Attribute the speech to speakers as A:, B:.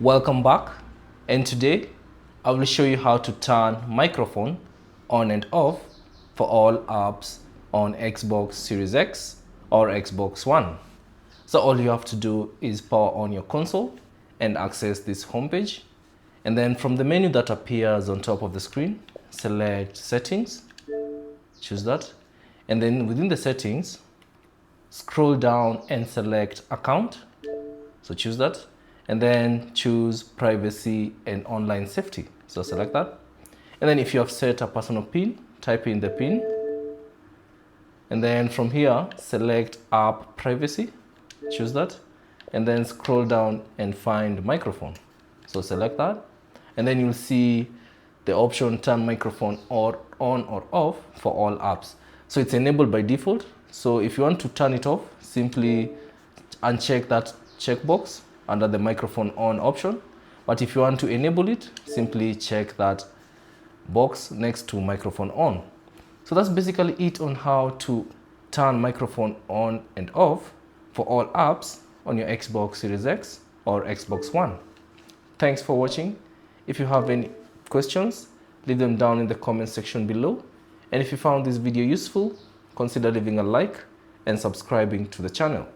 A: Welcome back, and today I will show you how to turn microphone on and off for all apps on Xbox Series X or Xbox One. So all you have to do is power on your console and access this homepage, and then from the menu that appears on top of the screen, select settings, choose that, and then within the settings scroll down and select account, so choose that, and then choose privacy and online safety, so select that. And then if you have set a personal PIN, type in the PIN, and then from here select app privacy, choose that, and then scroll down and find microphone, so select that, and then you'll see the option turn microphone or on or off for all apps. So it's enabled by default, so if you want to turn it off, simply uncheck that checkbox under the microphone on option. But if you want to enable it, simply check that box next to microphone on. So that's basically it on how to turn microphone on and off for all apps on your Xbox Series X or Xbox One. Thanks for watching. If you have any questions, leave them down in the comment section below. And if you found this video useful, consider leaving a like and subscribing to the channel.